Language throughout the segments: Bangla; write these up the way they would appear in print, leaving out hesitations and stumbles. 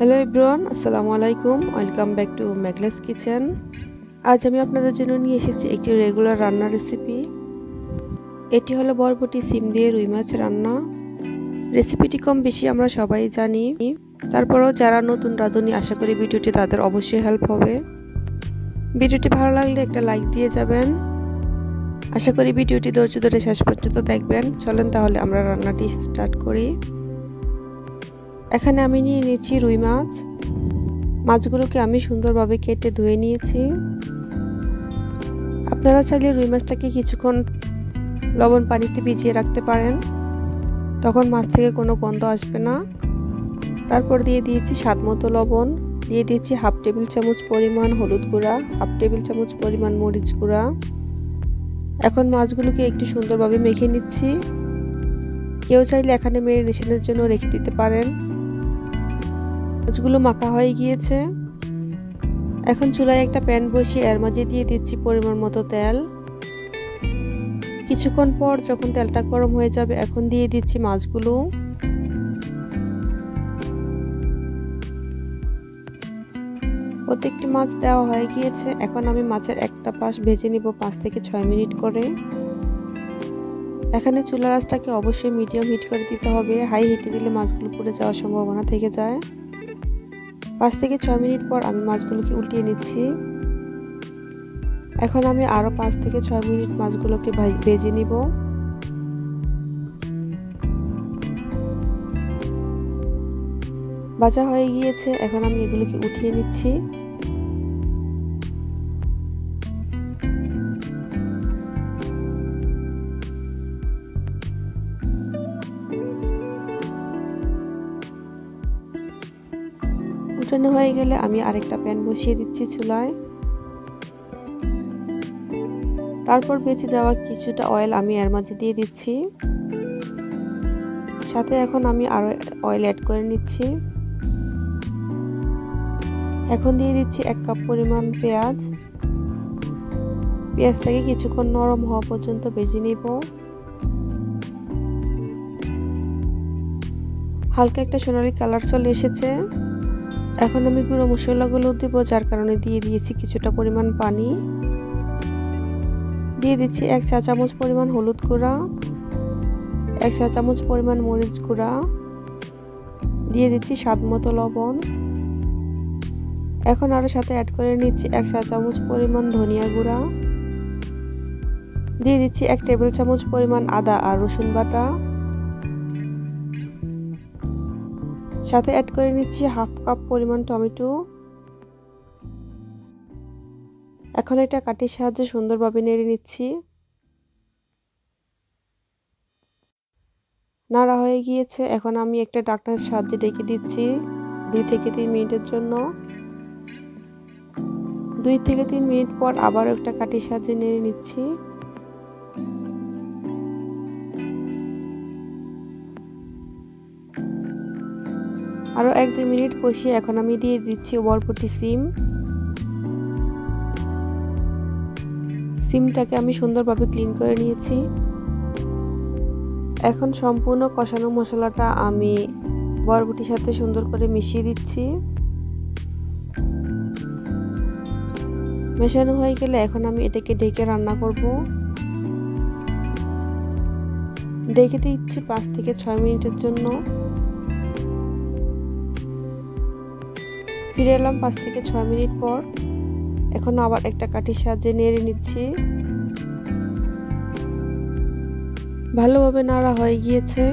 হ্যালো এভরিওয়ান, আসসালামু আলাইকুম। Welcome back to Magless kitchen. আজ আমি আপনাদের জন্য নিয়ে এসেছি একটি রেগুলার রান্নার রেসিপি। এটি হলো বরবটি সিম দিয়ে রুই মাছ রান্না। রেসিপিটি কম বেশি আমরা সবাই জানি, তারপরেও যারা নতুন রাঁধুনি, আশা করি ভিডিওটি তাদের অবশ্যই হেল্প হবে। ভিডিওটি ভালো লাগলে একটা লাইক দিয়ে যাবেন। আশা করি ভিডিওটি ধৈর্য ধরে শেষ পর্যন্ত দেখবেন। চলেন তাহলে আমরা রান্নাটি স্টার্ট করি। এখানে আমি নিয়ে নিয়েছি রুই মাছ। মাছগুলোকে আমি সুন্দরভাবে কেটে ধুয়ে নিয়েছি। আপনারা চাইলে রুই মাছটাকে কিছুক্ষণ লবণ পানিতে ভিজিয়ে রাখতে পারেন, তখন মাছ থেকে কোনো গন্ধ আসবে না। তারপর দিয়ে দিয়েছি স্বাদ মতো লবণ, দিয়ে দিয়েছি হাফ টেবিল চামচ পরিমাণ হলুদ গুঁড়া, হাফ টেবিল চামচ পরিমাণ মরিচ গুঁড়া। এখন মাছগুলোকে একটু সুন্দরভাবে মেখে নিচ্ছি। কেউ চাইলে এখানে ম্যারিনেশনের জন্য রেখে দিতে পারেন। মাছগুলো মাখা হয়ে গিয়েছে। এখন চুলায় একটা প্যান বসিয়ে এর মাঝে দিয়ে দিচ্ছি পরিমাণ মতো তেল। কিছুক্ষণ পর যখন তেলটা গরম হয়ে যাবে, এখন দিয়ে দিচ্ছি মাছগুলো। প্রত্যেকটি মাছ দেওয়া হয়ে গিয়েছে। এখন আমি মাছের একটা পাশ ভেজে নিব 5 থেকে 6 মিনিট করে। এখানে চুলার আঁচটাকে অবশ্যই মিডিয়াম হিট করে দিতে হবে, হাই হিটে দিলে মাছগুলো পুড়ে যাওয়ার সম্ভাবনা থেকে যায়। 5 থেকে 6 মিনিট পর আমি মাছগুলোকে উল্টিয়ে নিচ্ছি। এখন আমি আরো 5 থেকে 6 মিনিট মাছগুলোকে ভেজে নিব। ভাজা হয়ে গিয়েছে, এখন আমি এগুলোকে উঠিয়ে নিচ্ছি। উঠানো হয়ে গেলে আমি আরেকটা প্যান বসিয়ে দিচ্ছি চুলায়। তারপর বেঁচে যাওয়া কিছুটা অয়েল আমি এর মাঝে দিয়ে দিচ্ছি। সাথে এখন আমি আরো অয়েল অ্যাড করে নিচ্ছি। এখন দিয়ে দিচ্ছি 1 কাপ পরিমাণ পেঁয়াজ। পেঁয়াজটাকে কিছুক্ষণ নরম হওয়া পর্যন্ত ভেজে নিব। হালকা একটা সোনালী কালার চলে এসেছে। এখন আমি গুঁড়ো মশলাগুলো দেব, যার কারণে দিয়ে দিয়েছি কিছুটা পরিমাণ পানি। দিয়ে দিচ্ছি 1 চা চামচ পরিমাণ হলুদ গুঁড়া, 1 চা চামচ পরিমাণ মরিচ গুঁড়া, দিয়ে দিচ্ছি স্বাদ মতো লবণ। এখন আরো সাথে অ্যাড করে নিচ্ছি 1 চা চামচ পরিমাণ ধনিয়া গুঁড়া, দিয়ে দিচ্ছি 1 টেবিল চামচ পরিমাণ আদা আর রসুন বাটা, সাথে অ্যাড করে নিচ্ছি হাফ কাপ পরিমাণ টমেটো। এখন এটা কাঠির সাহায্যে সুন্দরভাবে নেড়ে নিচ্ছি। নাড়া হয়ে গিয়েছে, এখন আমি একটা ঢাকনার সাহায্যে ঢেকে দিচ্ছি 2 থেকে 3 মিনিটের জন্য। 2 থেকে 3 মিনিট পর আবারও একটা কাঠির সাহায্যে নেড়ে নিচ্ছি। আরও 1-2 মিনিট কষিয়ে এখন আমি দিয়ে দিচ্ছি বরবটি সিমটাকে আমি সুন্দরভাবে ক্লিন করে নিয়েছি। এখন সম্পূর্ণ কষানো মশলাটা আমি বরবটির সাথে সুন্দর করে মিশিয়ে দিচ্ছি। মেশানো হয়ে গেলে এখন আমি এটাকে ঢেকে রান্না করব। ঢেকে দিচ্ছি 5 থেকে 6 মিনিটের জন্য। ফিরে এলাম 5 থেকে 6 মিনিট পর। এখন আবার একটা কাঠির সাহায্যে নেড়ে নিচ্ছি। ভালোভাবে নাড়া হয়ে গিয়েছে।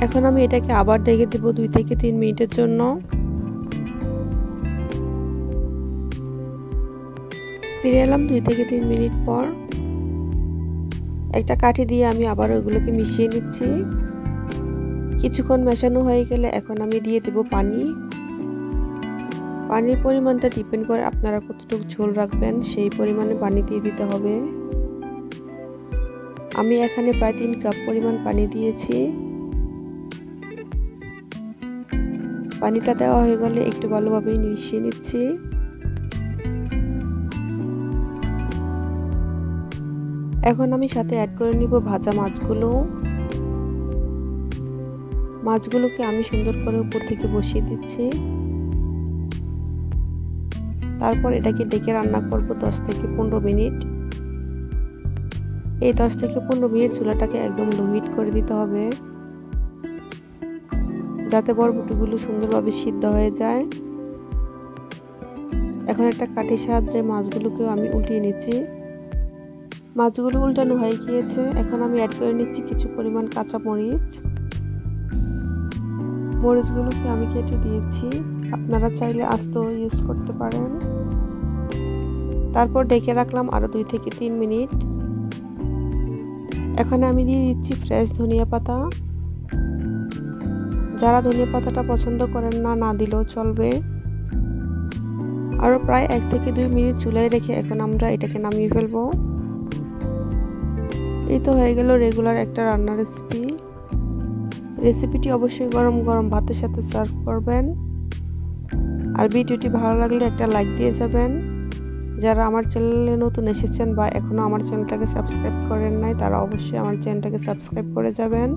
এখন আমি এটাকে আবার ঢেকে দেব 2 থেকে 3 মিনিটের জন্য। ফিরে এলাম 2 থেকে 3 মিনিট পর। একটা কাঠি দিয়ে আমি আবার ওইগুলোকে মিশিয়ে নিচ্ছি। কিছুক্ষণ মেশানো হয়ে গেলে এখন আমি দিয়ে দেব পানি। পানির পরিমাণটা ডিপেন্ড করে আপনারা কতটুকু ঝোল রাখবেন, সেই পরিমাণে পানি দিয়ে দিতে হবে। আমি এখানে প্রায় 3 কাপ পরিমাণ পানি দিয়েছি। পানিটা দেওয়া হয়ে গেলে একটু ভালোভাবে মিশিয়ে নিচ্ছি। এখন আমি সাথে অ্যাড করে নিব ভাজা মাছগুলো। মাছগুলোকে আমি সুন্দর করে উপর থেকে বসিয়ে দিচ্ছি। তারপর এটাকে ডেকে রান্না করব 10 থেকে 15 মিনিট। এই 10 থেকে 15 মিনিট চুলাটাকে একদম লো হিট করে দিতে হবে, যাতে বরবটিগুলো সুন্দরভাবে সিদ্ধ হয়ে যায়। এখন একটা কাঠির সাহায্যে মাছগুলোকেও আমি উল্টিয়ে নিচ্ছি। মাছগুলো উল্টানো হয়ে গিয়েছে। এখন আমি অ্যাড করে নিচ্ছি কিছু পরিমাণ কাঁচা মরিচ। মরিচগুলোকে আমি কেটে দিয়েছি, আপনারা চাইলে আস্ত ইউজ করতে পারেন। তারপর ঢেকে রাখলাম আরো 2 থেকে 3 মিনিট। এখন আমি দিয়ে দিচ্ছি ফ্রেশ ধনিয়া পাতা। যারা ধনিয়া পাতাটা পছন্দ করেন না, না দিলেও চলবে। আরো প্রায় 1 থেকে 2 মিনিট চুলায় রেখে এখন আমরা এটাকে নামিয়ে ফেলবো। এই তো হয়ে গেল রেগুলার একটা রান্নার রেসিপিটি অবশ্যই গরম গরম ভাতের সাথে সার্ভ করবেন। আর ভিডিওটি ভালো লাগলে একটা লাইক দিয়ে যাবেন। যারা আমার চ্যানেলে নতুন এসেছেন বা এখনো আমার চ্যানেলটাকে সাবস্ক্রাইব করেন নাই, তারা অবশ্যই আমার চ্যানেলটাকে সাবস্ক্রাইব করে যাবেন।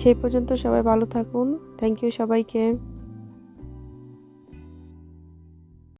সেই পর্যন্ত সবাই ভালো থাকুন। থ্যাংক ইউ সবাইকে।